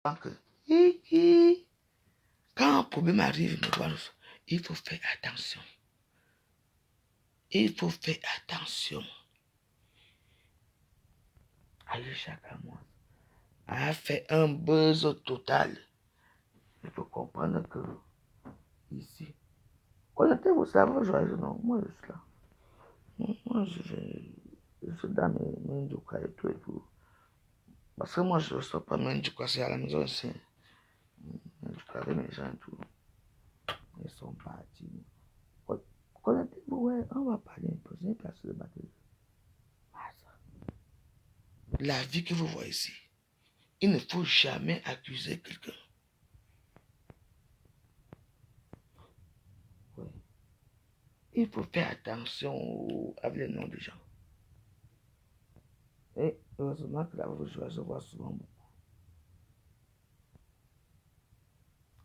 Donc, quand un problème arrive, il faut faire attention. Il faut faire attention. Aïcha Kamoise a fait un buzz total. Il faut comprendre que ici, connaissez-vous ça, vous joyeux, non? Moi, je suis là. Moi, je suis dans mes doukas et tout. Parce que moi, je ne reçois pas mes doukas, c'est à la maison ici. Mes doukas avec mes gens et tout. Ils sont partis. Connaissez-vous, ouais, on va parler un peu. J'ai une place de batterie. La vie que vous voyez ici, il ne faut jamais accuser quelqu'un. Ouais. Il faut faire attention avec les noms des gens. Et heureusement que la bourgeoisie se voit souvent beaucoup.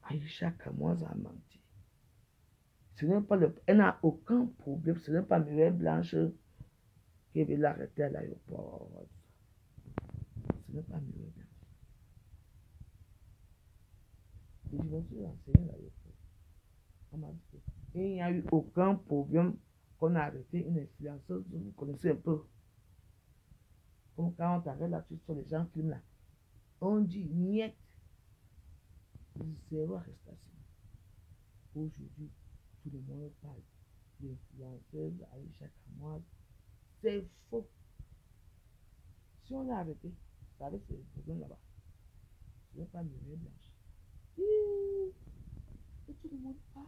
Aïcha Kamoise a menti. Ce n'est pas elle n'a aucun problème. Ce n'est pas Mireille Blanche qui veut l'arrêter à l'aéroport. Ce n'est pas Mireille Blanche. Et je me suis renseigné à l'aéroport. On m'a dit qu'il n'y a eu aucun problème qu'on a arrêté une influenceuse. Vous connaissez un peu. Comme quand on t'arrête là-dessus sur les gens filment là. On dit niet. Zéro arrestation. Aujourd'hui, tout le monde parle d'influenceuse Aïcha Kamoise. C'est faux. Si on l'a arrêté, ça reste le problème là-bas. Ce n'est pas Mireille Blanche. Et tout le monde parle.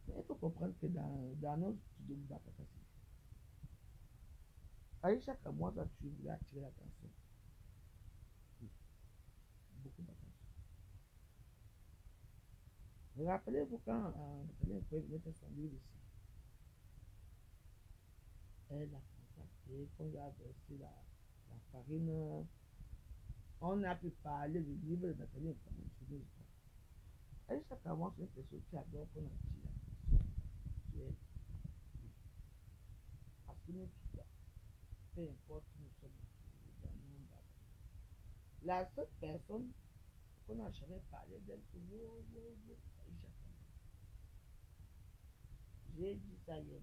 Mais il faut comprendre que dans notre studio de Bakassi, Aïcha Kamoise a toujours voulu attirer l'attention. Beaucoup d'attention. Rappelez-vous quand Nathalie Mpoé venait faire son livre ici, elle a contacté, qu'on lui a versé la farine. On a pu parler du livre de Nathalie Mpoé. Aïcha Kamoise, c'est une personne qui adore qu'on attire l'attention. Parce que nous tous là, peu importe où nous sommes dans le monde. La seule personne qu'on n'a jamais parlé d'elle, c'est Aïcha Kamoise. J'ai dit ça hier.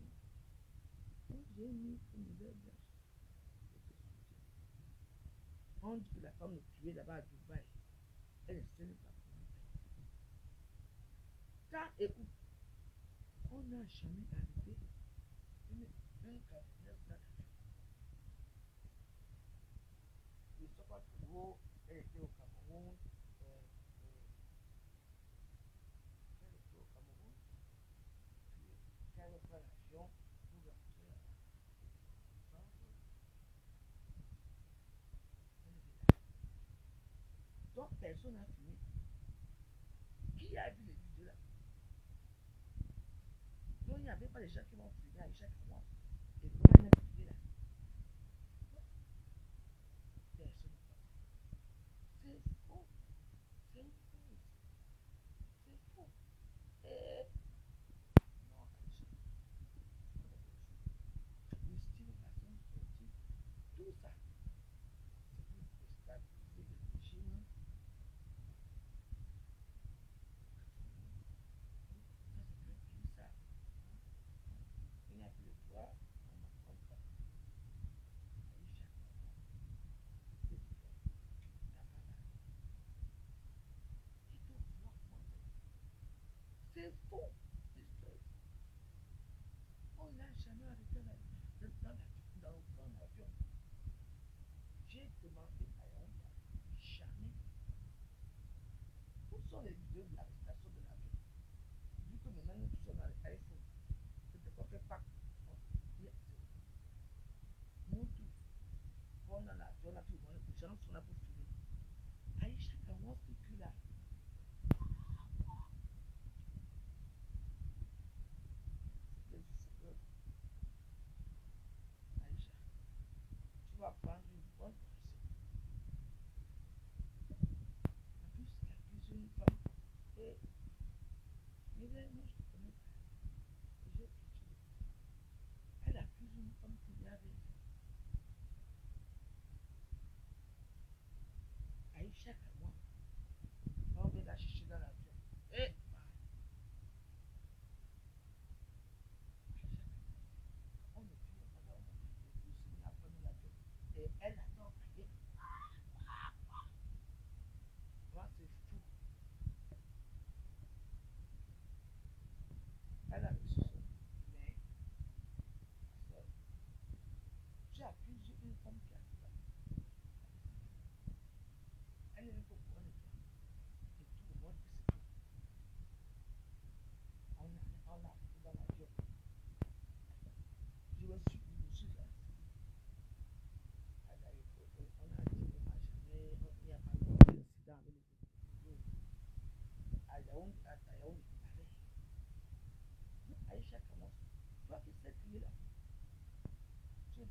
J'ai mis une nouvelle blanche. On dit que la femme est tuée là-bas à Dubaï. Elle est seule pas pour ça, écoute, on n'a jamais arrêté une cabinette d'action. Je ne sais pas trop, elle était au Cameroun. Elle était au Cameroun. Puis, quand elle prend l'avion pour rentrer là-bas, donc personne n'a filmé. Qui a vu les vidéos là? Donc il n'y avait pas les gens qui vont filmer à chaque mois. Et puis elle a filmé là. Personne n'a pas. C'est faux. C'est faux. C'est faux. Et non, Aïcha. Le style façon de sortir, tout ça. C'est pour déstabiliser le régime. Ça, c'est un pays, ça. Il n'y a plus de droit. On m'a compris. C'est faux. On n'a jamais arrêté dans aucun avion. J'ai demandé à Yaoundé, jamais. Où sont les vidéos de l'arrestation de l'avion? Vu que maintenant nous sommes dans l'iPhone, c'était pas fait pas. Nous tous, on a l'avion, là, tout le monde, les gens sont là pour filmer. Aïcha Kamoise vécu là. C'était du football. Aïcha, tu vas prendre une bonne recette. En plus, elle accuse une femme. Et moi, je ne connais pas. J'ai étudié. Elle accuse une femme qui vient avec Aïcha Kamoise.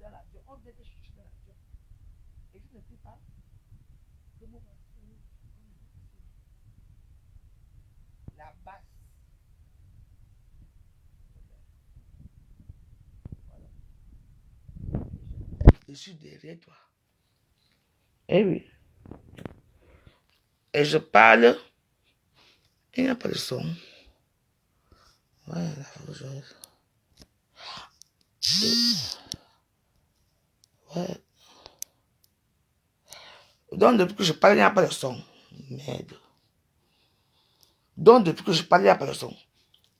dans l'avion. On vient de chuchoter dans l'avion. Et je ne prie pas. La basse. Voilà. Je suis derrière toi. Eh oui. Et je parle. Il n'y a pas de son. Voilà, ouais. Donc, depuis que je parle, il n'y a pas de son. Merde. Donc, depuis que je parle, il n'y a pas de son.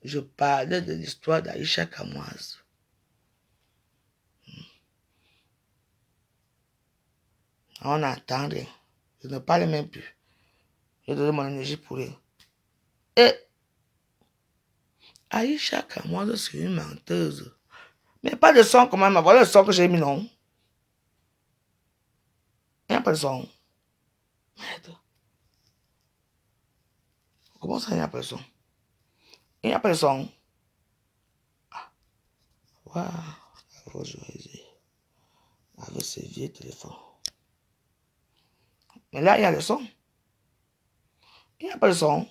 Je parlais de l'histoire d'Aïcha Kamoise. On n'entend rien. Je ne parle même plus. Je donne mon énergie pour elle. Et Aïcha Kamoise, c'est une menteuse. Mais pas de son quand même. Voilà le son que j'ai mis, non. Il n'y a pas de son. Merde. Comment ça, il n'y a pas de son? Il n'y a pas de son. Ah. Waouh. Avec ces vieux téléphones. Mais là, il y a le son. Il n'y a pas de son.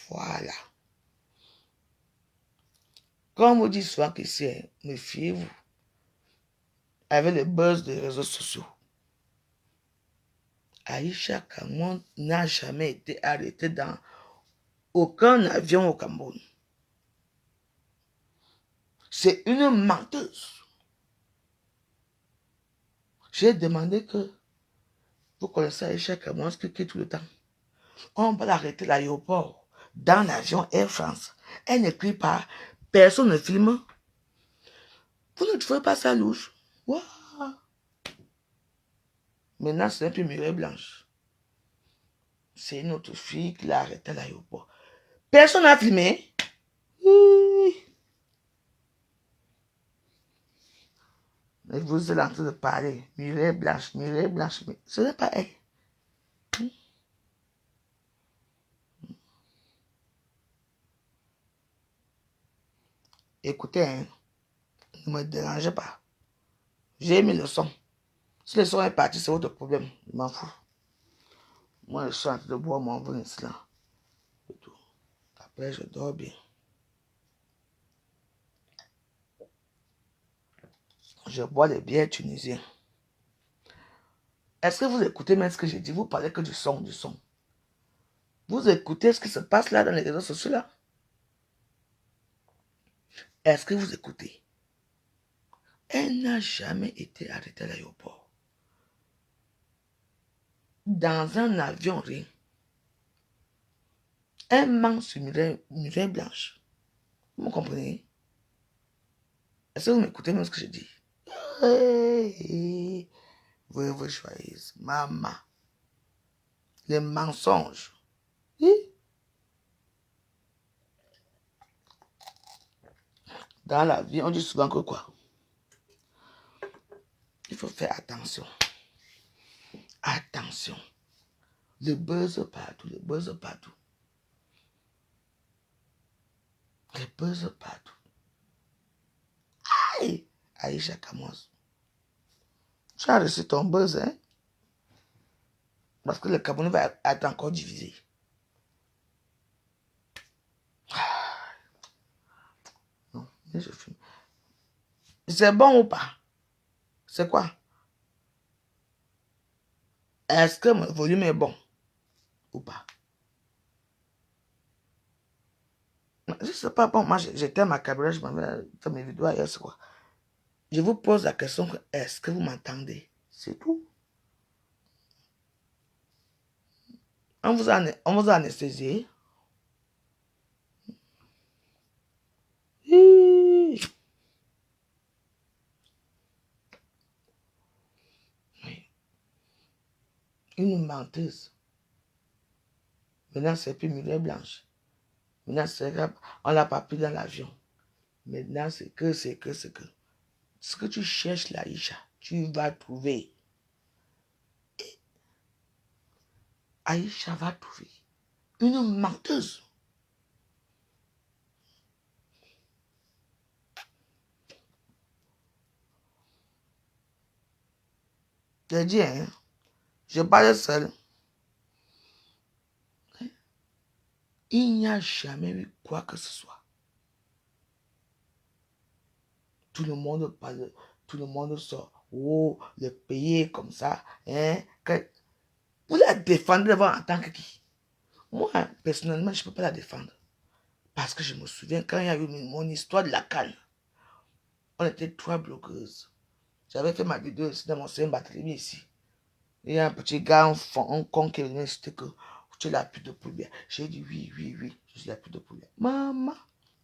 Voilà. Comme on vous dit souvent qu'ici, méfiez-vous. Avec le buzz des réseaux sociaux. Aïcha Kamon n'a jamais été arrêtée dans aucun avion au Cameroun. C'est une menteuse. J'ai demandé que vous connaissez Aïcha Kamon qui quitte tout le temps. On va l'arrêter à l'aéroport, dans l'avion Air France. Elle ne crie pas, personne ne filme. Vous ne trouvez pas ça louche? Wow. Maintenant, c'est un peu Mireille Blanche. C'est une autre fille qui l'a arrêtée à l'aéroport. Personne n'a filmé. Mais vous êtes en train de parler. Mireille Blanche, Mireille Blanche. Mais ce n'est pas elle. Écoutez, hein, ne me dérangez pas. J'ai mis le son. Si le son est parti, c'est votre problème. Je m'en fous. Moi, je suis en train de boire mon vin ici là. C'est tout. Après, je dors bien. Je bois des bières tunisiennes. Est-ce que vous écoutez même ce que j'ai dit? Vous parlez que du son, du son. Vous écoutez ce qui se passe là dans les réseaux sociaux là? Est-ce que vous écoutez? Elle n'a jamais été arrêtée à l'aéroport. Dans un avion, rien. Elle ment sur Mireille Blanche. Vous me comprenez? Est-ce que vous m'écoutez même ce que je dis? Hey, vous choisissez. Maman. Les mensonges. Dans la vie, on dit souvent que quoi? Il faut faire attention. Attention. Le buzz partout, le buzz partout. Le buzz partout. Aïe! Aïcha Kamoz. Tu as reçu ton buzz, hein? Parce que le Cameroun va être encore divisé. Non, mais je fume. C'est bon ou pas? C'est quoi? Est-ce que mon volume est bon ou pas? Je sais pas, bon, moi j'étais à ma caméra, je m'en vais faire mes vidéos ailleurs, c'est quoi? Je vous pose la question, est-ce que vous m'entendez? C'est tout. On vous a anesthésié. Oui. Une menteuse. Maintenant, c'est plus Mireille Blanche. Maintenant, on l'a pas pris dans l'avion. Maintenant, c'est que. Ce que tu cherches là, Aïcha, tu vas trouver. Aïcha va trouver. Une menteuse. Je dis, hein, je parle seul. Il n'y a jamais eu quoi que ce soit. Tout le monde parle, tout le monde sort. Oh, le pays est comme ça. Hein, vous la défendez en tant que qui? Moi, personnellement, je ne peux pas la défendre. Parce que je me souviens quand il y a eu mon histoire de la canne. On était 3 blogueuses. J'avais fait ma vidéo ici dans mon sein Barthélemy ici. Il y a un petit gars, un con qui est venu citer que tu es la pute de poubelle. J'ai dit oui, oui, oui, je suis la pute de poubelle. Maman,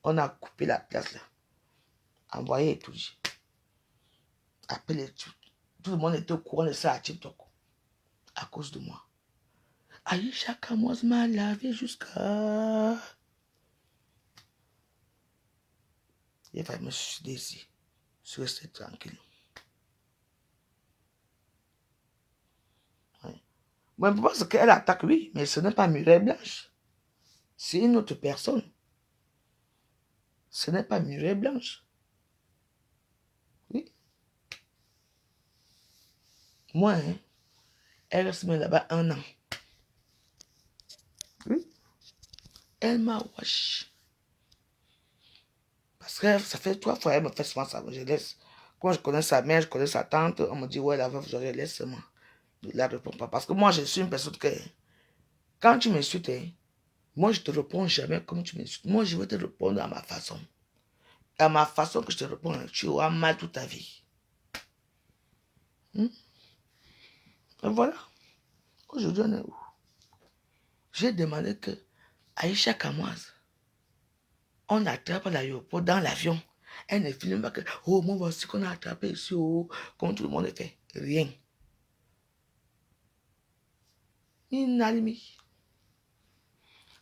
on a coupé la place là. Envoyé et tout dit. Appelé tout le monde était au courant de ça à TikTok. À cause de moi. Aïcha Kamoz m'a lavé jusqu'à... Il va me suicider ici. Je suis resté tranquille. Ouais. Moi, je pense qu'elle attaque, oui, mais ce n'est pas Mireille Blanche. C'est une autre personne. Ce n'est pas Mireille Blanche. Oui. Moi, hein, elle reste là-bas 1 an. Oui. Elle m'a wash. Parce que ça fait 3 fois qu'elle me fait souvent ça. Je laisse. Quand je connais sa mère, je connais sa tante, on me dit, ouais, la veuve, je laisse seulement. Je ne la réponds pas. Parce que moi, je suis une personne que, quand tu m'insultes, hein, moi, je ne te réponds jamais comme tu m'insultes. Moi, je vais te répondre à ma façon. À ma façon que je te réponds, tu auras mal toute ta vie. Et voilà. Aujourd'hui, on est où? J'ai demandé que Aïcha Kamoise, on attrape à l'aéroport dans l'avion. Elle ne filme pas que, oh, moi, voici qu'on a attrapé ici, oh, comme tout le monde fait. Rien. Inalimi.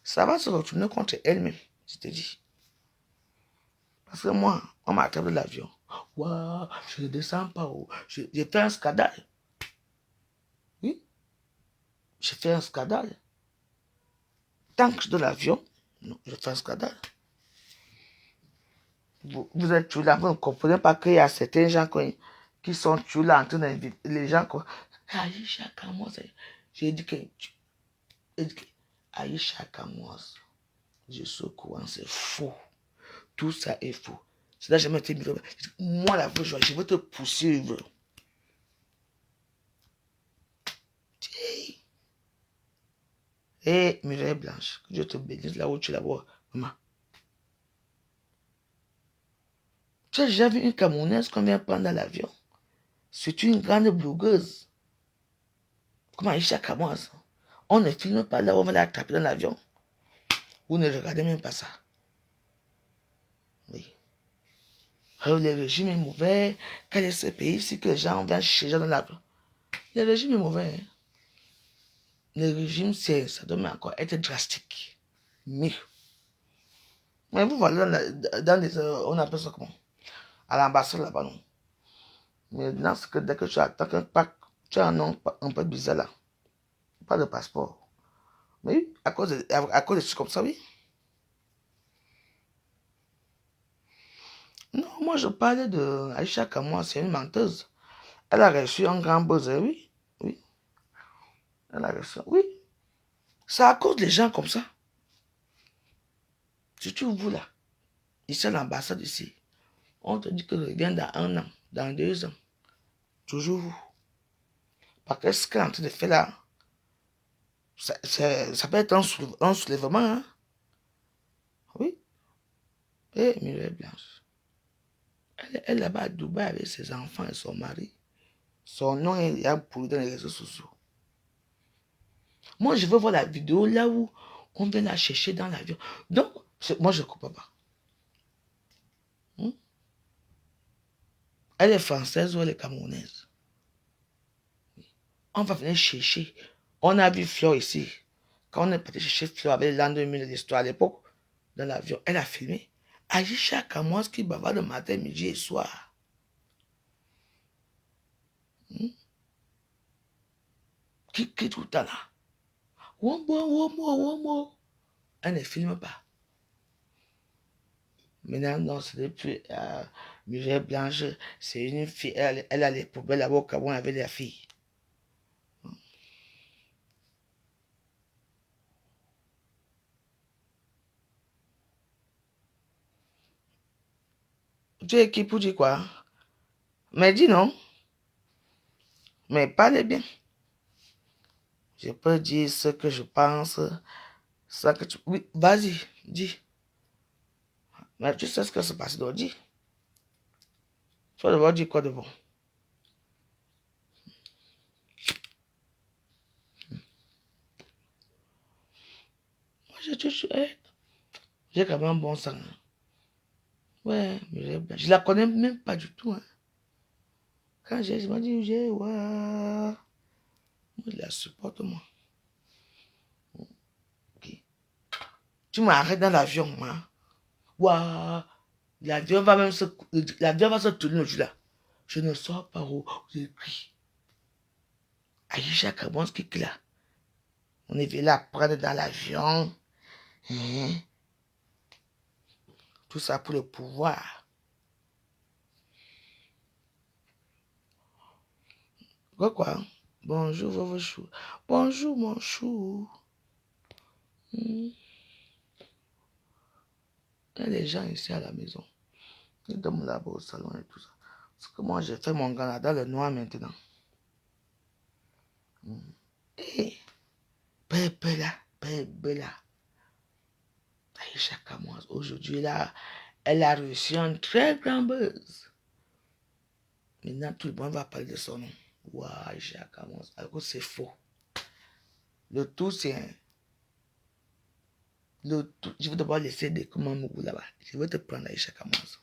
Ça va se retourner contre elle-même, je te dis. Parce que moi, on m'a attrapé de l'avion. Waouh, je ne descends pas. Oh. J'ai fait un scandale. Oui, j'ai fait un scandale. Tant que je suis dans l'avion, non, je fais un scandale. Vous êtes toujours là, vous ne comprenez pas qu'il y a certains gens qui sont toujours là en train d'inviter les gens. Aïcha Kamoz, j'ai dit que Aïcha Kamoz, je suis au courant, c'est faux. Tout ça est faux. Ça n'a jamais été mis. Moi, la vraie joie, je vais te poursuivre. Hé, Mireille Blanche, que Dieu te bénisse là où tu la vois. Maman. Tu as déjà vu une Camerounaise qu'on vient prendre dans l'avion? C'est une grande blogueuse. Comme Aïcha Kamoz. On ne filme pas là où on va l'attraper dans l'avion. Vous ne regardez même pas ça. Oui. Le régime est mauvais. Quel est ce pays ici que les gens viennent chercher les gens dans l'avion? Le régime est mauvais. Hein? Le régime, ça doit encore être drastique. Mais vous voilà dans les... on appelle ça comment? À l'ambassade là-bas, non? Maintenant, c'est que dès que tu attends qu'un pack, tu as un nom un peu bizarre là. Pas de passeport. Mais oui, à cause de choses comme ça, oui. Non, moi je parlais de Aïcha Kamoa, c'est une menteuse. Elle a reçu un grand buzz, oui. Oui. Elle a reçu, oui. C'est à cause des gens comme ça. Surtout vous là. Ici à l'ambassade ici. On te dit que reviens dans 1 an, dans 2 ans. Toujours vous. Parce que ce qu'elle est en train de faire là, ça peut être un soulèvement. Hein? Oui. Eh, Mireille Blanche. Elle est là-bas à Dubaï avec ses enfants et son mari. Son nom est pourri dans les réseaux sociaux. Moi, je veux voir la vidéo là où on vient la chercher dans l'avion. Donc, moi, je ne comprends pas. Elle est française ou elle est camerounaise? On va venir chercher. On a vu Fleur ici. Quand on est parti chercher Fleur avec l'an 2000 de l'histoire à l'époque, dans l'avion, elle a filmé. Aïcha Kamoz qui bavarde le matin, midi et soir. Qui est tout le temps là. Womo. Elle ne filme pas. Maintenant, non, ce n'est plus Mireille Blanche. C'est une fille. Elle a les poubelles là-bas au Cameroun avec la fille. Tu es qui pour dire quoi? Mais dis non. Mais parlez bien. Je peux dire ce que je pense. Ça que tu... Oui, vas-y, dis. Mais tu sais ce que se passe, donc dis. Tu vas devoir dire quoi de bon? Moi, j'ai quand même un bon sang. Ouais, mais je la connais même pas du tout. Hein. Quand je m'ai dit, ouais, moi, je la supporte, moi. Okay. Tu m'arrêtes dans l'avion, moi. Waouh, l'avion va même se... L'avion va se tourner le jour là. Je ne sors pas où j'ai écrit. Aïcha Kabonski qui là. On est venu la prendre dans l'avion. Hein? Tout ça pour le pouvoir. Quoi? Bonjour, vos chou. Bonjour, mon chou. Il y a des gens ici à la maison. Ils dorment là-bas au salon et tout ça. Parce que moi, j'ai fait mon gala dans le noir maintenant. Hé, Pepe là. Aïcha Kamoise, aujourd'hui, là, elle a reçu un très grand buzz. Maintenant, tout le monde va parler de son nom. Waouh, Aïcha Kamoise. Alors que c'est faux. Le tout, c'est... Le tout, je vais d'abord laisser des commandes là-bas. Je vais te prendre Aïcha Kamoise.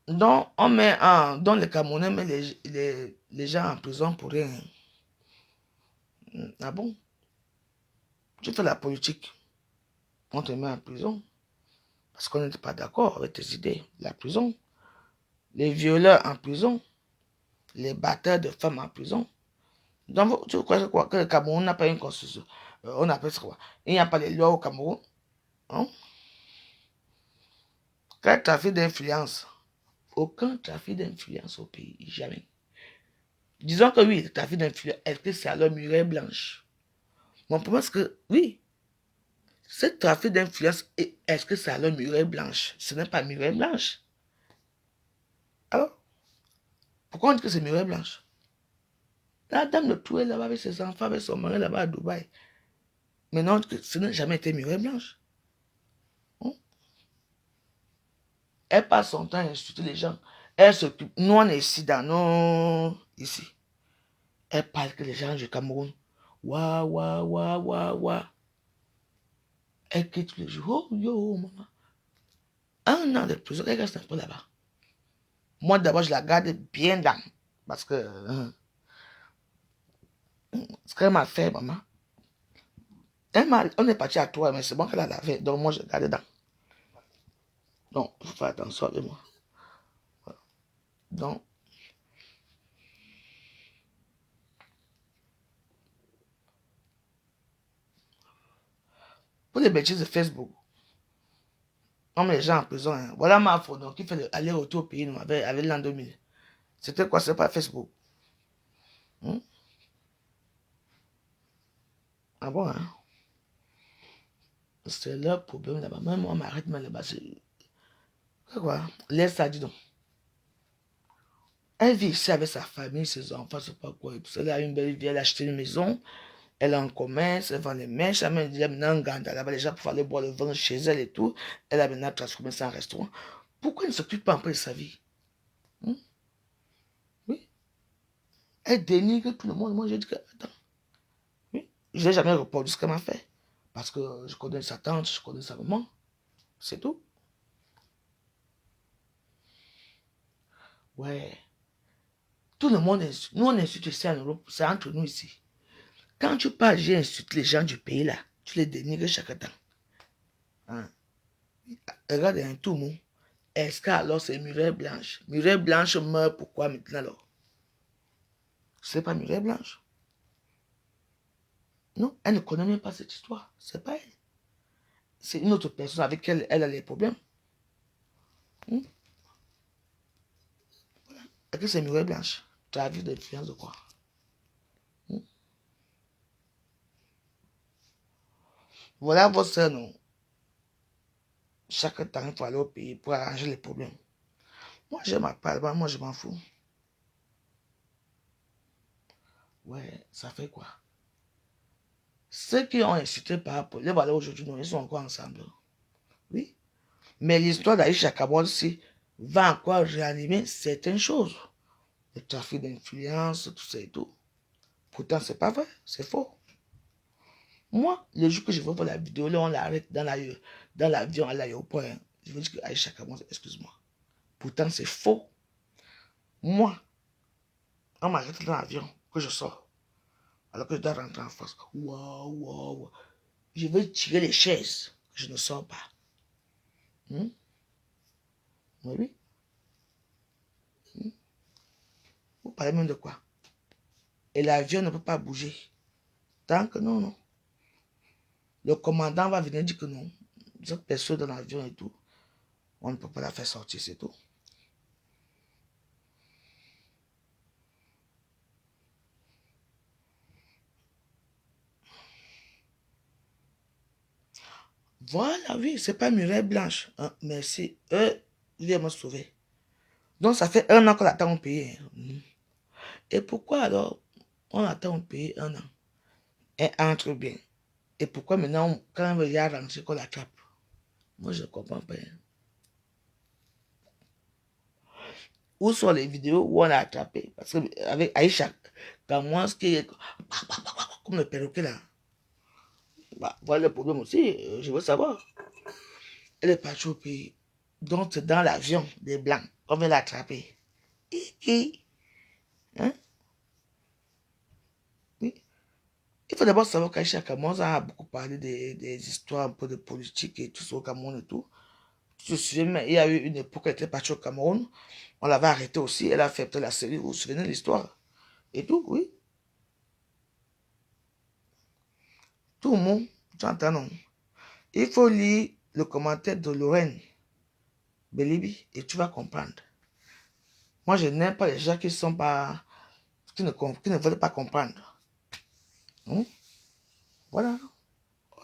Donc, on met en... Donc, les Camerounais mettent les gens en prison pour rien. Ah bon? Tu fais la politique. On te met en prison. Parce qu'on n'était pas d'accord avec tes idées. La prison. Les violeurs en prison. Les batteurs de femmes en prison. Donc, tu crois quoi? Que le Cameroun n'a pas une constitution. On appelle ça quoi? Il n'y a pas les lois au Cameroun. Hein? Quel trafic d'influence? Aucun trafic d'influence au pays. Jamais. Disons que oui, le trafic d'influence, est-ce que c'est alors muraille blanche? Mon problème, c'est que oui, ce trafic d'influence, est-ce que c'est alors muraille blanche? Ce n'est pas muraille blanche. Alors, pourquoi on dit que c'est muraille blanche? La dame de tout est là-bas avec ses enfants, avec son mari là-bas à Dubaï. Mais non, ce n'a jamais été muraille blanche. Hein? Elle passe son temps à insulter les gens. Elle s'occupe. Nous, on est ici dans nos... Ici. Elle parle que les gens du Cameroun. Waouh, waouh, waouh, waouh, waouh. Elle quitte le jour. Oh, yo, maman. 1 an de prison, elle reste un peu là-bas. Moi, d'abord, je la garde bien dans. Parce que... ce qu'elle m'a fait, maman. On est parti à toi, mais c'est bon qu'elle a lavé. Donc, moi, je garde dans. Donc, il faut faire attention avec moi. Voilà. Donc, pour les bêtises de Facebook, on met les gens en prison. Hein. Voilà ma photo qui fait aller-retour au pays nous, avec l'an 2000. C'était quoi? C'est pas Facebook. Hmm? Ah bon, hein? C'est leur problème là-bas. Même moi, on m'arrête mal là-bas. C'est quoi? Laisse ça, dis donc. Elle vit ici avec sa famille, ses enfants, c'est pas quoi. Elle a une belle vie, elle a acheté une maison, elle a un commerce, elle vend les mèches, elle a maintenant un ganda là-bas, déjà pour aller boire le vin chez elle et tout. Elle a maintenant transformé ça en restaurant. Pourquoi elle ne s'occupe pas un peu de sa vie? Hmm? Oui. Elle dénigre tout le monde. Moi, je dis que, attends, oui. Je n'ai jamais répondu ce qu'elle m'a fait. Parce que je connais sa tante, je connais sa maman. C'est tout. Ouais. Tout le monde insulte. Nous, on insulte ici en Europe. C'est entre nous ici. Quand tu parles, j'insulte les gens du pays là. Tu les dénigres chaque temps. Hein? Regarde un tout mot. Est-ce qu'alors c'est Mireille Blanche? Mireille Blanche meurt pourquoi maintenant alors? C'est pas Mireille Blanche. Non, elle ne connaît même pas cette histoire. C'est pas elle. C'est une autre personne avec qui elle a les problèmes. Hmm? Voilà. Est-ce que c'est Mireille Blanche? Tu as vu d'influence de quoi? Hmm? Voilà votre soeur, non. Chaque temps, il faut aller au pays pour arranger les problèmes. Moi, je m'appelle, moi, je m'en fous. Ouais, ça fait quoi? Ceux qui ont insulté par rapport, les voilà aujourd'hui, non, ils sont encore ensemble. Oui. Mais l'histoire d'Aïcha Kabon aussi va encore réanimer certaines choses. Le trafic d'influence, tout ça et tout. Pourtant, c'est pas vrai, c'est faux. Moi, le jour que je vois la vidéo, là, on l'arrête dans l'avion à l'aéroport. Hein. Je veux dire que Aïcha Kabon, excuse-moi. Pourtant, c'est faux. Moi, on m'arrête dans l'avion, que je sors. Alors que je dois rentrer en France. Waouh, waouh. Je veux tirer les chaises. Je ne sors pas. Hmm? Oui. Hmm? Vous parlez même de quoi? Et l'avion ne peut pas bouger. Tant que non, non. Le commandant va venir dire que non. Cette personne dans l'avion et tout, on ne peut pas la faire sortir, c'est tout. Voilà, oui, c'est pas Mireille Blanche. Hein, merci. Eux, ils viennent me sauver. Donc, ça fait 1 an qu'on attend au pays. Hein. Et pourquoi alors on attend au pays 1 an? Elle entre bien. Et pourquoi maintenant, quand elle veut y rentrer, qu'on l'attrape? Moi, je ne comprends pas. Hein. Où sont les vidéos où on l'a attrapé? Parce qu'avec Aïcha, quand moi, ce qui est comme le perroquet là, bah, voilà le problème aussi, je veux savoir. Elle est partie au pays. Donc, c'est dans l'avion des Blancs qu'on vient l'attraper. Hein? Oui. Il faut d'abord savoir qu'Aïcha Cameroun a beaucoup parlé des histoires un peu de politique et tout ça au Cameroun et tout. Je me souviens, mais il y a eu une époque, elle était partie au Cameroun. On l'avait arrêtée aussi. Elle a fait peut-être la série. Vous vous souvenez de l'histoire? Et tout, oui. Tout le monde, tu entends, non? Il faut lire le commentaire de Lorraine Belibi et tu vas comprendre. Moi, je n'aime pas les gens qui sont pas, qui ne veulent pas comprendre. Hein? Voilà.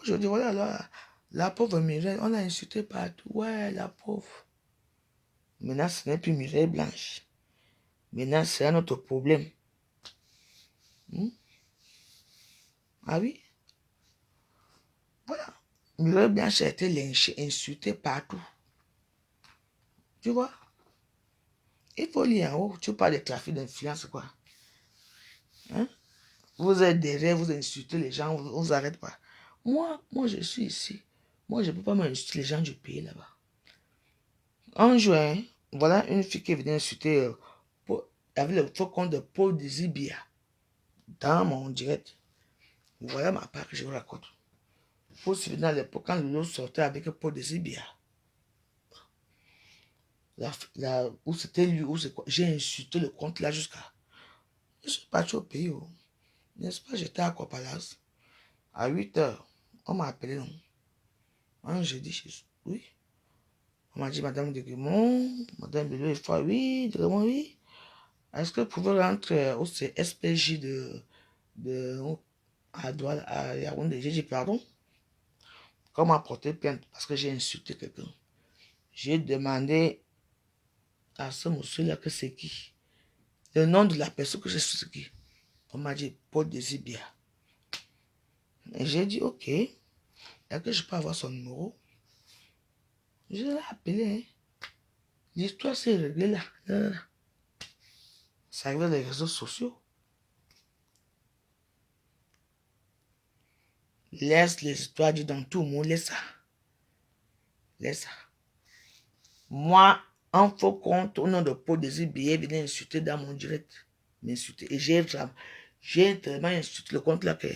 Aujourd'hui, voilà, la pauvre Mireille, on l'a insultée partout. Ouais, la pauvre. Maintenant, ce n'est plus Mireille Blanche. Maintenant, c'est un autre problème. Hmm? Ah oui? Voilà. Mireille Blanche a été lynchée, insultée partout. Tu vois? Il faut lire en haut. Tu parles de trafic d'influence, quoi. Hein? Vous êtes derrière, vous insultez les gens, on ne vous arrête pas. Moi, je suis ici. Moi, je ne peux pas m'insulter les gens du pays là-bas. En juin, voilà une fille qui est venue insulter avec le faux compte de Paul Désibia dans mon direct. Voilà ma part que je vous raconte. Vous vous souvenez à l'époque quand Lolo sortait avec Paul Désibia. Où c'était lui, où c'est quoi. J'ai insulté le compte là jusqu'à. Je suis parti au pays. Oh. N'est-ce pas, j'étais à Copalas. À 8 heures, on m'a appelé, non. Un jeudi, oui. On m'a dit, Madame de Guimont, Madame Bello, il faut, oui, de Guimont, oui. Est-ce que vous pouvez rentrer au SPJ de à Douala, à Yaoundé? J'ai dit, pardon. Comment porter plainte parce que j'ai insulté quelqu'un. J'ai demandé à ce monsieur-là que c'est qui. Le nom de la personne que je suis c'est qui. On m'a dit, Paul Désibia. Et j'ai dit, ok. Est-ce que je peux avoir son numéro? Je l'ai appelé. Hein. L'histoire s'est réglée là. Là. Ça arrive dans les réseaux sociaux. Laisse les histoires dire dans tout le monde. Laisse ça. Laisse ça. Moi, un faux compte au nom de Paul Désibia venait insulter dans mon direct. M'insulter. Et j'ai tellement insulté le compte là que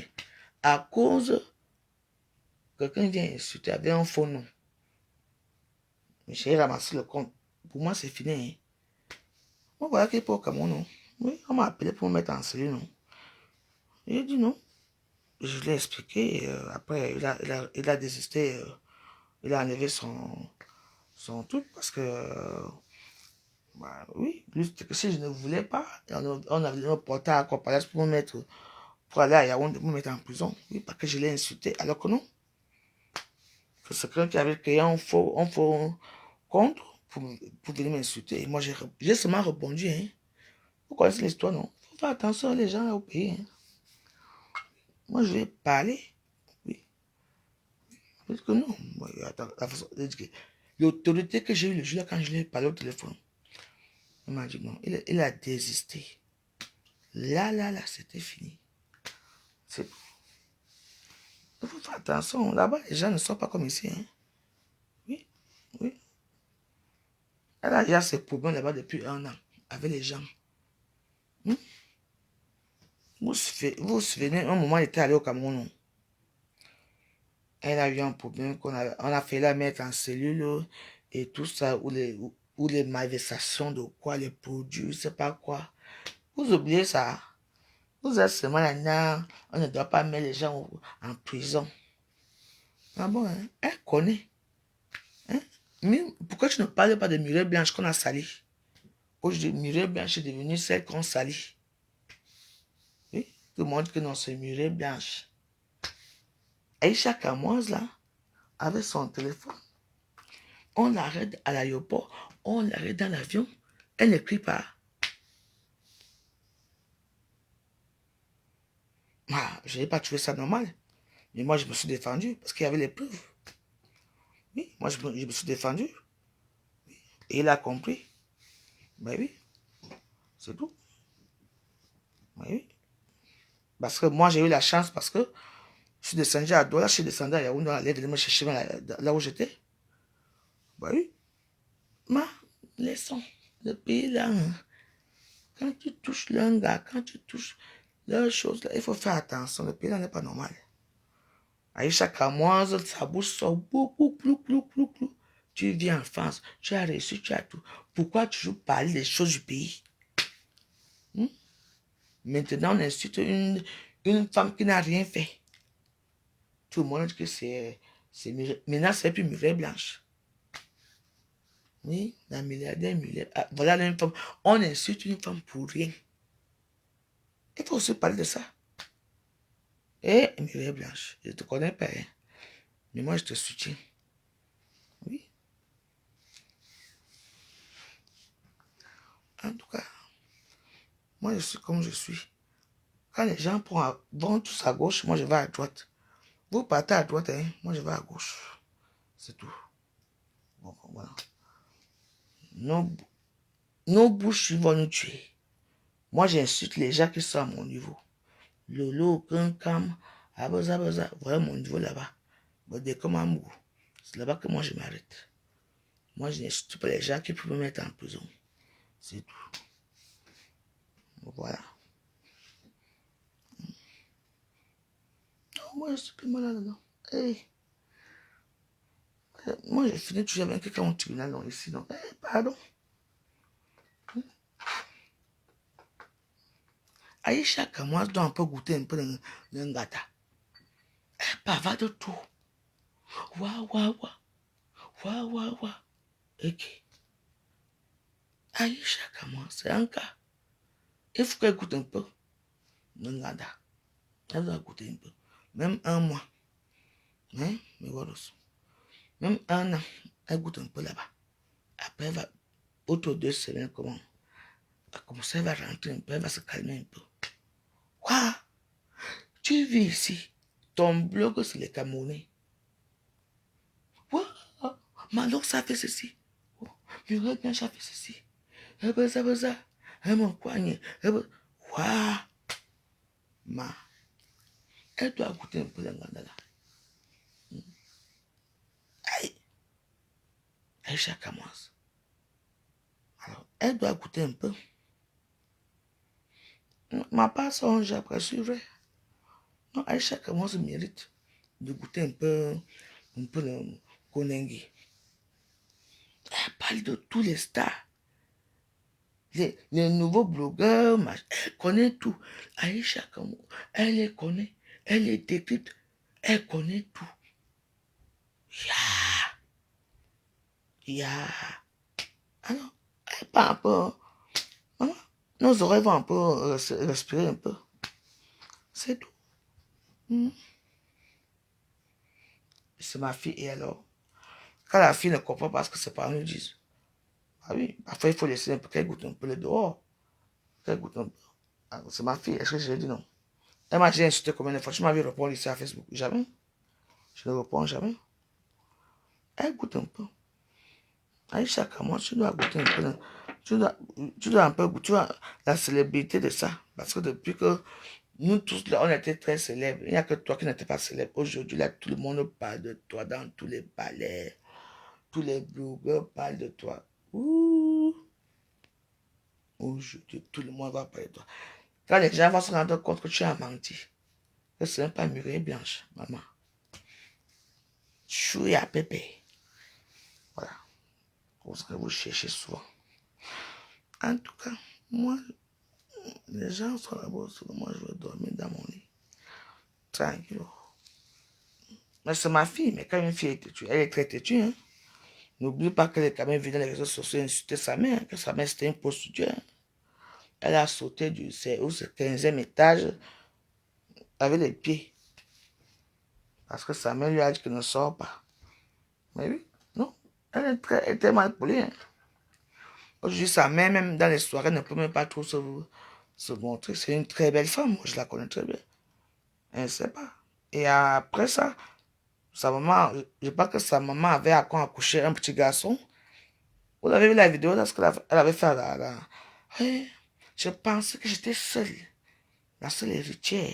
à cause quelqu'un vient insulter avec un faux nom. J'ai ramassé le compte. Pour moi, c'est fini. Hein. Moi, voilà qu'il est pas au Cameroun. Oui, on m'a appelé pour me mettre en série. Non. J'ai dit non. Je l'ai expliqué. Après, il a désisté. Il a enlevé son truc parce que, bah, oui, juste que si je ne voulais pas, on avait me porté à Copalas pour me mettre, pour aller à Yaoundé, pour me mettre en prison. Oui, parce que je l'ai insulté, alors que non. que c'est quelqu'un qui avait créé un faux compte pour venir m'insulter. Et moi, j'ai seulement répondu, hein. Vous connaissez l'histoire, non? Faut faire attention, les gens au pays, hein. Moi, je vais parler. Oui. Parce que non. Moi, attends, l'autorité que j'ai eue le jour-là, quand je lui ai parlé au téléphone, il m'a dit non. Il a désisté. Là, c'était fini. C'est tout. Il faut faire attention. Là-bas, les gens ne sont pas comme ici, hein. Oui, oui. Elle a déjà ses problèmes là-bas depuis 1 an avec les gens. Hmm? Vous vous souvenez, un moment, elle était allée au Cameroun. Elle a eu un problème on a fait la mettre en cellule et tout ça, ou les malversations de quoi, les produits, je sais pas quoi. Vous oubliez ça. Vous êtes seulement là, on ne doit pas mettre les gens en prison. Ah bon, hein? Elle connaît. Hein? Mais pourquoi tu ne parles pas de Mireille Blanche qu'on a sali? Aujourd'hui, Mireille Blanche est devenue celle qu'on salit. Oui, tout le monde que non, c'est Mireille Blanche. Aïcha Kamoise, là, avec son téléphone, on l'arrête à l'aéroport, on l'arrête dans l'avion, elle ne crie pas. Ah, je n'ai pas trouvé ça normal. Mais moi, je me suis défendu parce qu'il y avait les preuves. Oui, moi, je me suis défendu. Et il a compris. Ben oui, c'est tout. Ben oui. Parce que moi, j'ai eu la chance parce que je suis descendu à Douala, je suis descendu à Yaoundé, on allait venir me chercher là où j'étais. Ben oui. Mais, laissons le pays là. Hein. Quand tu touches l'un gars, quand tu touches leurs choses là, il faut faire attention. Le pays là n'est pas normal. Aïcha Kamoise, sa bouche sort beaucoup, clou. Tu viens en France, tu as réussi, tu as tout. Pourquoi toujours parler des choses du pays? Maintenant, on insulte une femme qui n'a rien fait. Tout le monde dit que c'est maintenant, c'est plus Mireille Blanche. Oui, la milliardaire Mireille. Ah, voilà une femme. On insulte une femme pour rien. Il faut aussi parler de ça. Eh, Mireille Blanche, je ne te connais pas, hein, mais moi, je te soutiens. Oui. En tout cas, moi, je suis comme je suis. Quand les gens vont tous à gauche, moi, je vais à droite. Vous partez à droite, hein, moi, je vais à gauche. C'est tout. Bon, voilà. Nos bouches vont nous tuer. Moi, j'insulte les gens qui sont à mon niveau. Lolo, Kankam, Abaza, voilà mon niveau là-bas. C'est là-bas que moi, je m'arrête. Moi, je n'insulte pas les gens qui peuvent me mettre en prison. C'est tout. Voilà. Non, moi, je suis plus malade, non. Hey. Moi, j'ai fini toujours avec quelqu'un au tribunal, non, ici, non. Hey, pardon. Aïcha Kamoise doit un peu goûter un peu d'un gâteau. Elle parle de tout. Waouh. Ok. Aïcha Kamoise, c'est un cas. Il faut qu'elle goûte un peu. D'un gâteau. Elle doit goûter un peu. Même 1 mois. Hein? Mais voilà. Même 1 an. Elle goûte un peu là-bas. Après, elle va, autour de 2 semaines, comment? Elle va rentrer un peu, elle va se calmer un peu. Quoi? Tu vis ici. Ton blog, c'est les Camerounais. Quoi? Malok, ça fait ceci. Mireille Blanche, ça fait ceci. Ça. Elle m'a coigné. Quoi? Ma. Elle doit goûter un peu la là. Aïe. Aïcha Kamoise. Alors, elle doit goûter un peu. Ma personne, j'apprécierais. Non, Aïcha Kamoise mérite de goûter un peu le konengi. Elle parle de tous les stars. Les nouveaux blogueurs, elle connaît tout. Aïcha Kamoise, elle les connaît. Elle les décrypte. Elle connaît tout. Ya. Alors, elle parle un peu. Maman, nos oreilles vont un peu respirer un peu. C'est tout. C'est ma fille, et alors? Quand la fille ne comprend pas ce que ses parents lui disent. Ah oui, parfois il faut laisser un peu qu'elle goûte un peu le dehors. Qu'elle goûte un peu. Ah, c'est ma fille, est-ce que je lui ai dit non? Elle m'a déjà insulté combien de fois? Tu m'as vu répondre ici à Facebook? Jamais. Je ne réponds jamais. Elle goûte un peu. Aïcha, moi, tu dois goûter un peu. Tu dois un peu goûter la célébrité de ça. Parce que depuis que nous tous, là, on était très célèbres, il n'y a que toi qui n'étais pas célèbre. Aujourd'hui, là, tout le monde parle de toi dans tous les palais. Tous les blogueurs parlent de toi. Ouh. Aujourd'hui, tout le monde va parler de toi. Quand les gens vont se rendre compte que tu as menti, que ce n'est pas Mireille Blanche, maman. Chouille à pépé. Voilà. C'est ce que vous cherchez souvent. En tout cas, moi, les gens sont là-bas, moi, je vais dormir dans mon lit. Tranquille. Mais c'est ma fille, mais quand une fille est têtue, elle est très têtue. Hein? N'oublie pas qu'elle est quand même venue dans les réseaux sociaux insulter sa mère, que sa mère c'était une prostituée. Hein? Elle a sauté du 15e étage avec les pieds. Parce que sa mère lui a dit qu'elle ne sort pas. Mais oui, non, elle était mal polie. Hein? Aujourd'hui, sa mère, même dans les soirées, ne peut même pas trop se montrer. C'est une très belle femme, moi je la connais très bien. Elle ne sait pas. Et après ça, sa maman, je pense que sa maman avait accouché un petit garçon. Vous avez vu la vidéo là, ce qu'elle avait fait là. Ouais, je pensais que j'étais seule, la seule héritière.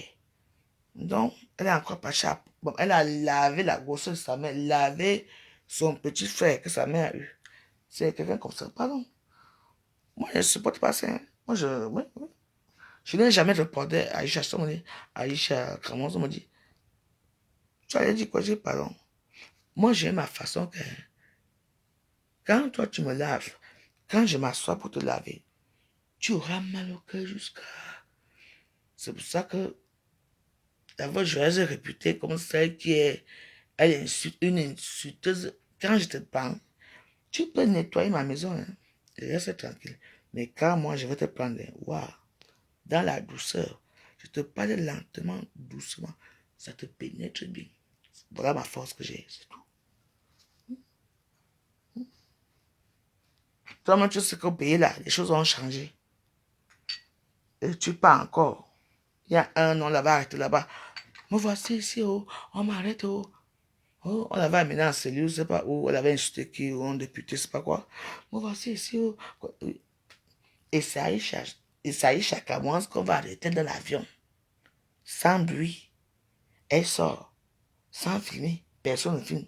Donc, elle est encore partie. Bon, elle a lavé la grossesse de sa mère, lavé son petit frère que sa mère a eu. C'est quelqu'un comme ça, pardon. Moi, je ne supporte pas ça. Hein. Moi, oui, oui. Je n'ai jamais répondu à Aïcha. Aïcha, comment on me dit, tu allais dire quoi, j'ai pardon. Moi, j'ai ma façon que quand toi, tu me laves, quand je m'assois pour te laver, tu auras mal au cœur jusqu'à... C'est pour ça que la voix joyeuse est réputée comme celle qui est une insulteuse. Quand je te parle, tu peux nettoyer ma maison, hein, et reste tranquille. Mais quand moi, je vais te prendre, waouh, dans la douceur, je te parle lentement, doucement, ça te pénètre bien. Voilà ma force que j'ai, c'est tout. Toi-même, tu sais qu'au pays là, les choses ont changé. Et tu pars encore. Il y a un an là-bas, arrêté là-bas. Me voici ici, oh, on m'arrête, oh. Oh, on l'avait amené en cellule, je sais pas où, elle avait insulté qui, ou un député, je sais pas quoi. Me voici ici, oh. Et ça y chaque mois qu'on va arrêter dans l'avion. Sans bruit. Elle sort. Sans filmer. Personne ne filme.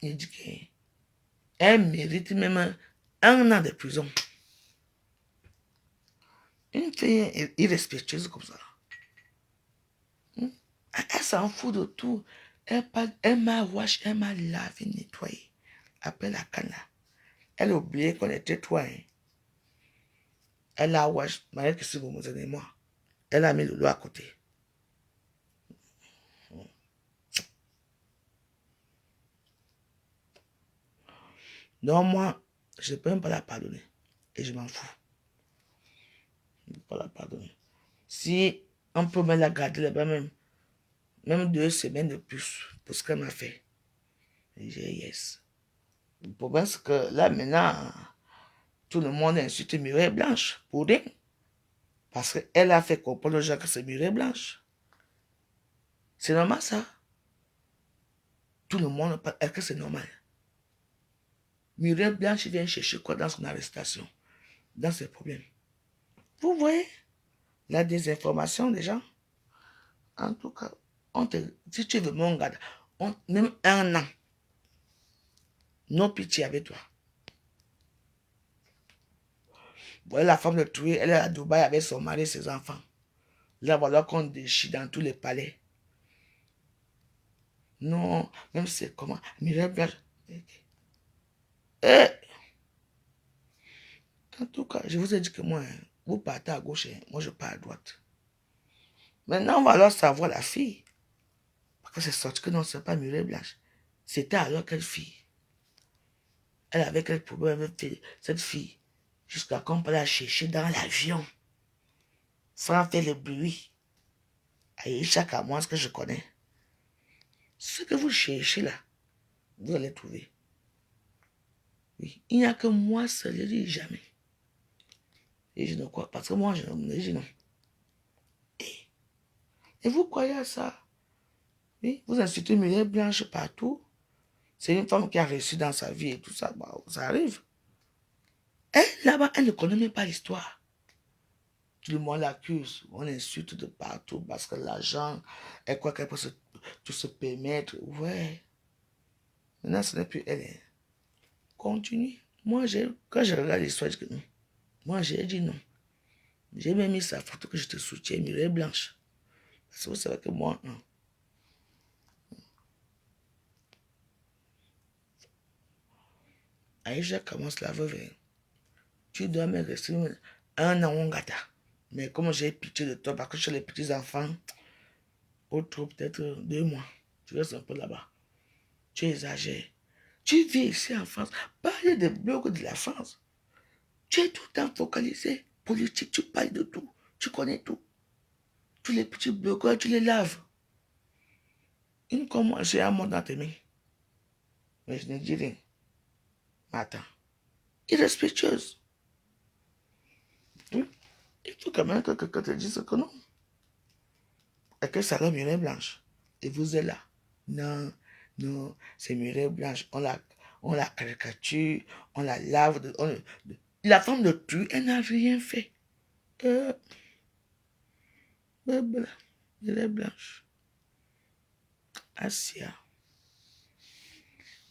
Il dit qu'elle mérite même un an de prison. Une fille irrespectueuse comme ça. Elle s'en fout de tout. Elle m'a wash, elle m'a lavé, nettoyé. Après la canne là. Elle a oublié qu'on était toi. Hein. Elle a wash, malgré que si vous me donnez moi. Elle a mis le lot à côté. Donc moi, je ne peux même pas la pardonner. Et je m'en fous. Je ne peux pas la pardonner. Si on peut me la garder là-bas même 2 semaines de plus pour ce qu'elle m'a fait. Et j'ai yes. Le problème, c'est que là, maintenant, tout le monde insulte Mireille Blanche pour rien. Parce qu'elle a fait comprendre aux gens que c'est Mireille Blanche. C'est normal, ça. Tout le monde parle. Est-ce que c'est normal? Mireille Blanche vient chercher quoi dans son arrestation? Dans ses problèmes. Vous voyez la désinformation des gens? En tout cas, si tu veux mon gars, même un an, non pitié avec toi. Voilà la femme de Toué, elle est à Dubaï avec son mari et ses enfants. Là, voilà qu'on déchire dans tous les palais. Non, même c'est comment? Mireille Blanche. Eh, en tout cas, je vous ai dit que moi, vous partez à gauche, moi je pars à droite. Maintenant, on va alors savoir la fille. Parce que c'est sorti que non, c'est pas Mireille Blanche. C'était alors quelle fille? Elle avait quel problème avec cette fille? Jusqu'à qu'on peut la chercher dans l'avion. Sans faire le bruit. Aïcha Kamois que je connais. Ce que vous cherchez là, vous allez trouver. Oui. Il n'y a que moi seul, je dis jamais. Et je ne crois pas, parce que moi, je ne dis non. Et vous croyez à ça? Oui, vous insultez Muriel Blanche partout. C'est une femme qui a réussi dans sa vie et tout ça, bah, ça arrive. Elle, là-bas, elle ne connaît même pas l'histoire. Tout le monde l'accuse, on insulte de partout parce que l'argent, elle croit qu'elle peut tout se permettre. Ouais. Maintenant, ce n'est plus elle. Hein. Continue. Moi, quand je regarde l'histoire, je dis non. Moi, j'ai dit non. J'ai même mis sa photo que je te soutiens, Mireille Blanche. Parce que vous savez que moi, non. Aïcha commence la veuve. Tu dois me rester un an en gata. Mais comme j'ai pitié de toi, parce que chez les petits-enfants, autre peut-être 2 mois, tu restes un peu là-bas. Tu exagères. Tu vis ici en France. Parler des blocs de la France. Tu es tout le temps focalisé. Politique, tu parles de tout. Tu connais tout. Tous les petits blocs, tu les laves. Une comme moi, j'ai un mot dans tes mains. Mais je ne dis rien. Attends. Irrespectueuse. Oui. Il faut quand même que quelqu'un te dise que non. Et que ça la Mireille Blanche. Et vous êtes là. Non, non, c'est Mireille Blanche. On la caricature, on la lave. La femme de tu, elle n'a rien fait. Mireille Blanche. Asia.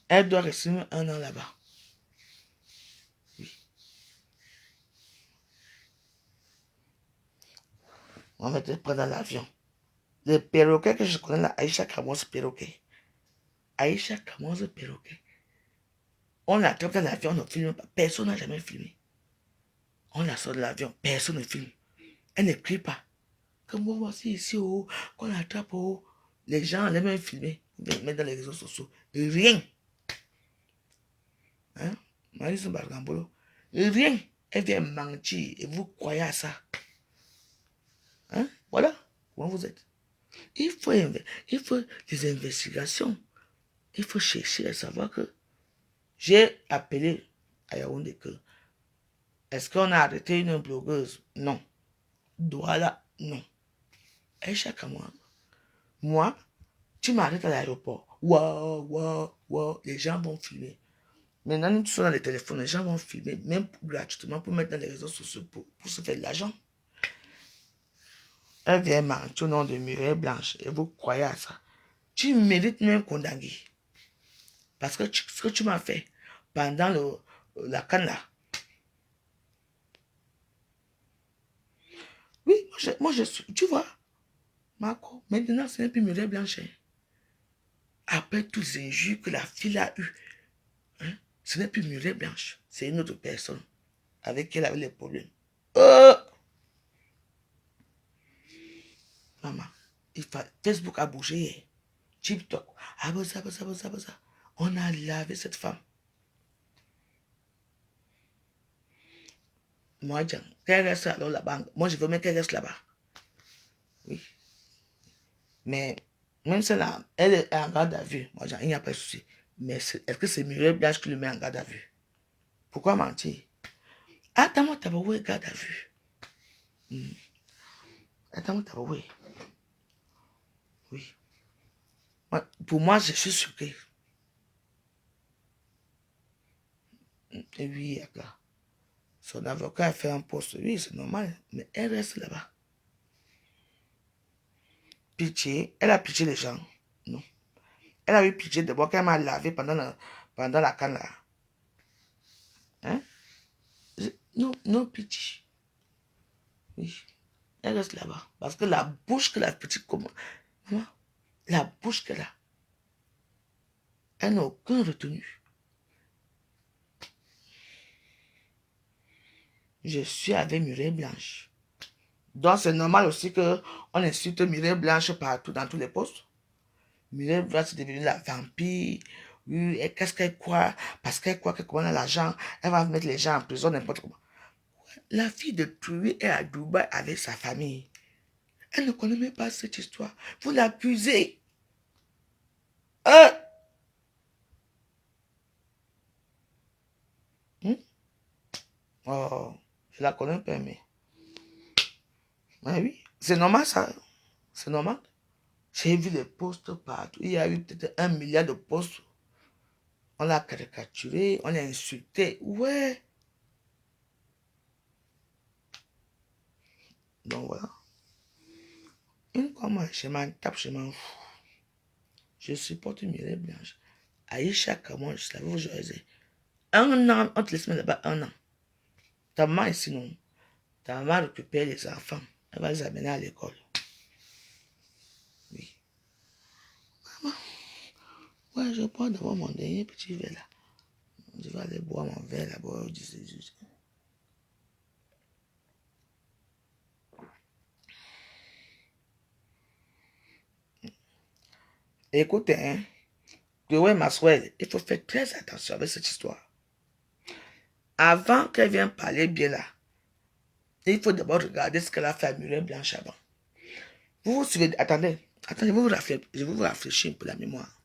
Elle doit rester un an là-bas. Oui. On va te prendre l'avion. Le perroquet que je connais là, Aïcha Kamos perroquet. Aïcha Kamos perroquet. On l'attrape dans l'avion, on ne filme pas. Personne n'a jamais filmé. On la sort de l'avion, personne ne filme. Elle ne crie pas. Comme vous voici ici, oh, qu'on l'attrape, oh. Les gens allaient même filmer, mettre dans les réseaux sociaux. Rien. Hein? Marisa Bargambolo. Rien. Elle vient mentir et vous croyez à ça. Hein? Voilà comment vous êtes. Il faut des investigations. Il faut chercher à savoir que j'ai appelé à Yaoundé que est-ce qu'on a arrêté une blogueuse? Non. Douala? Non. Et chaque mois, moi, tu m'arrêtes à l'aéroport. Waouh, waouh, waouh, les gens vont filmer. Maintenant, nous sommes dans les téléphones, les gens vont filmer, même gratuitement, pour mettre dans les réseaux sociaux, pour se faire de l'argent. Elle vient mentir au nom de Mireille Blanche, et vous croyez à ça. Tu mérites même condamner. Parce que ce que tu m'as fait pendant la canne là. Oui, moi je suis, tu vois, Marco, maintenant ce n'est plus Mireille Blanche. Après tous les injures que la fille a eues, hein, ce n'est plus Mireille Blanche, c'est une autre personne avec qui elle avait les problèmes. Maman, Facebook a bougé. TikTok, on a lavé cette femme. Moi, qu'elle reste alors là-bas. Moi, je veux même qu'elle reste là-bas. Oui. Mais même celle-là, elle est en garde à vue. Moi, il n'y a pas de souci. Mais est-ce que c'est Mireille Blanche qui le met en garde à vue? Pourquoi mentir? Attends-moi, t'as pas garde à vue. Attends-moi, t'as pas oui. Pour moi, je suis surpris. Et oui, son avocat a fait un poste. Oui, c'est normal. Mais elle reste là-bas. Pitié. Elle a pitié les gens. Non. Elle a eu pitié de moi qu'elle m'a lavé pendant la canne là. Hein? Non, non, pitié. Oui. Elle reste là-bas. Parce que la bouche que la petite comment. La bouche qu'elle a. Elle n'a aucun retenu. Je suis avec Mireille Blanche. Donc c'est normal aussi qu'on insulte Mireille Blanche partout dans tous les postes. Mireille Blanche est devenue la vampire. Oui, et qu'est-ce qu'elle croit? Parce qu'elle croit qu'elle a l'argent, elle va mettre les gens en prison n'importe comment. La fille de Toué est à Dubaï avec sa famille. Elle ne connaît même pas cette histoire. Vous l'accusez. Hein? Oh, je la connais pas, mais... oui, c'est normal ça. C'est normal. J'ai vu les posts partout. Il y a eu peut-être 1 milliard de posts. On l'a caricaturé, on l'a insulté. Ouais. Donc voilà. Une fois moi, je m'en tape, je m'en fous. Je supporte Mireille Blanche. Aïcha, comment je savais où je faisais. 1 an, on te laisse là-bas 1 an. Ta maman ici, non. Ta maman récupère les enfants. Elle va les amener à l'école. Oui. Maman. Ouais, je prends d'abord mon dernier petit verre là. Je vais aller boire mon verre là-bas. Écoutez, hein. Oui, ma soeur, il faut faire très attention avec cette histoire. Avant qu'elle vienne parler bien là, il faut d'abord regarder ce qu'elle a fait à Mireille Blanche avant. Vous vous souvenez, attendez, je vais vous rafraîchir un peu la mémoire.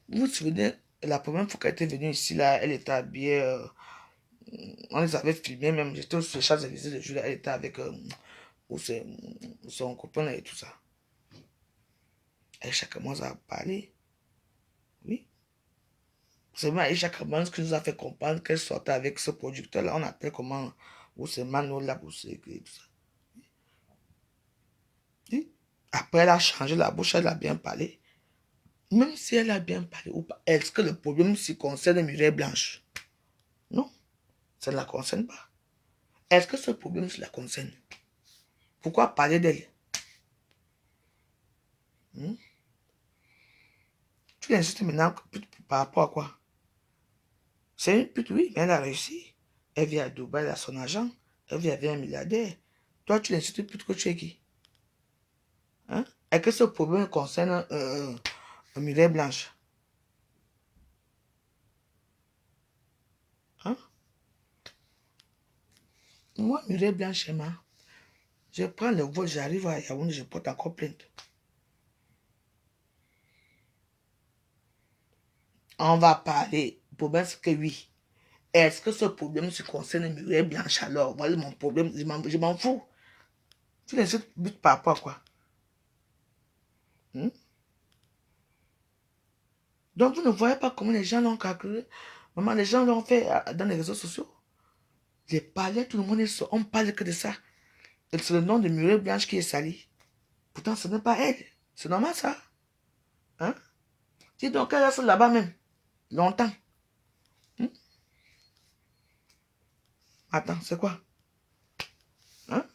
Vous vous souvenez, la première fois qu'elle était venue ici, là, elle était habillée, on les avait filmés même, j'étais sur les Champs-Élysées le jour là, elle était avec son copain là, et tout ça. Aïcha commence à parler, oui. C'est même Aïcha commence qui nous a fait comprendre qu'elle sortait avec ce producteur-là, on appelle comment, ou c'est Mano là, ou c'est et tout ça. Oui. Après, elle a changé la bouche, elle a bien parlé. Même si elle a bien parlé ou pas, est-ce que le problème s'y concerne Mireille Blanche? Non, ça ne la concerne pas. Est-ce que ce problème la concerne? Pourquoi parler d'elle? Tu insistes maintenant par rapport à quoi? C'est une pute, oui, mais elle a réussi. Elle vit à Dubaï, elle a son argent. Elle vit avec un milliardaire. Toi, tu insistes pute que tu es qui? Hein? Est-ce que ce problème concerne Mireille Blanche? Hein? Moi, Mireille Blanche, je prends le vol, j'arrive à Yaoundé, je porte encore plainte. On va parler. Le problème, c'est que oui. Est-ce que ce problème se concerne Mireille Blanche alors? Voilà mon problème, je m'en fous. Tu l'insultes par rapport à quoi? Donc vous ne voyez pas comment les gens l'ont calculé? Maman, les gens l'ont fait dans les réseaux sociaux. J'ai parlé, tout le monde est on parle que de ça. Et c'est le nom de Mireille Blanche qui est sali. Pourtant, ce n'est pas elle. C'est normal ça. Hein? Dis donc elle reste là-bas même. Longtemps. Attends, c'est quoi? Hein?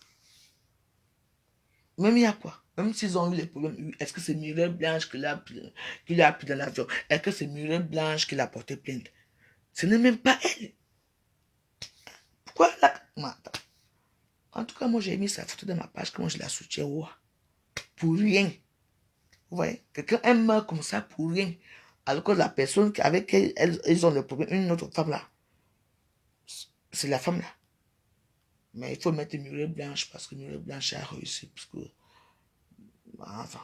Même il y a quoi? Même s'ils ont eu les problèmes, est-ce que c'est Mireille Blanche qui l'a pris dans l'avion? Est-ce que c'est Mireille Blanche qui l'a porté plainte? Ce n'est même pas elle. Pourquoi là? En tout cas, moi j'ai mis sa photo dans ma page, comment je la soutiens. Pour rien. Vous voyez? Quelqu'un aime comme ça pour rien. Alors que la personne avec qui ils ont le problème, une autre femme là, c'est la femme là. Mais il faut mettre Mireille Blanche parce que Mireille Blanche a réussi. Parce que, enfin.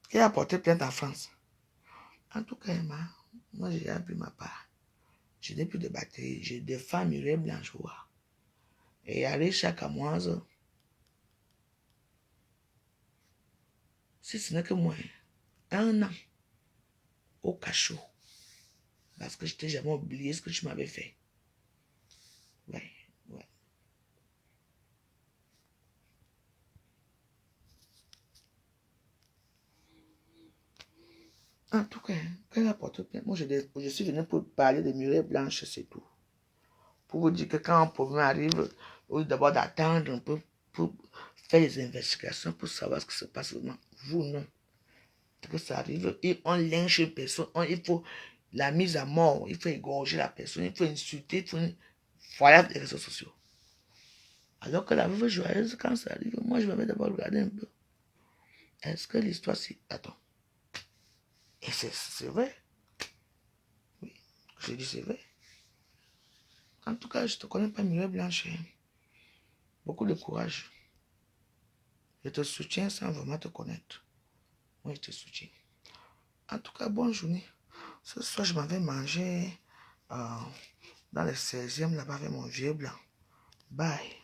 Qui a porté plainte en France? En tout cas, moi j'ai appris ma part. Je n'ai plus de batterie. Je défends Mireille Blanche. Et Aïcha Kamoise, si ce n'est que moi, 1 an au cachot. Parce que je t'ai jamais oublié ce que tu m'avais fait. Ouais, ouais. En tout cas, qu'elle apporte plainte. Moi, je suis venu pour parler de Mireille Blanche, c'est tout. Pour vous dire que quand un problème arrive, au lieu d'abord d'attendre un peu pour faire les investigations, pour savoir ce qui se passe vraiment. Vous, non. Que ça arrive, et on lynche une personne, il faut la mise à mort, il faut égorger la personne, il faut insulter, il faut foyer les réseaux sociaux. Alors que la veuve joyeuse, quand ça arrive, moi je vais d'abord regarder un peu. Est-ce que l'histoire c'est... Attends. Et c'est vrai. Oui, je dis c'est vrai. En tout cas, je ne te connais pas, Mireille Blanche. Beaucoup de courage. Je te soutiens sans vraiment te connaître. Moi, je te soutiens. En tout cas, bonne journée. Ce soir, je m'en vais manger dans le 16e, là-bas avec mon vieux blanc. Bye.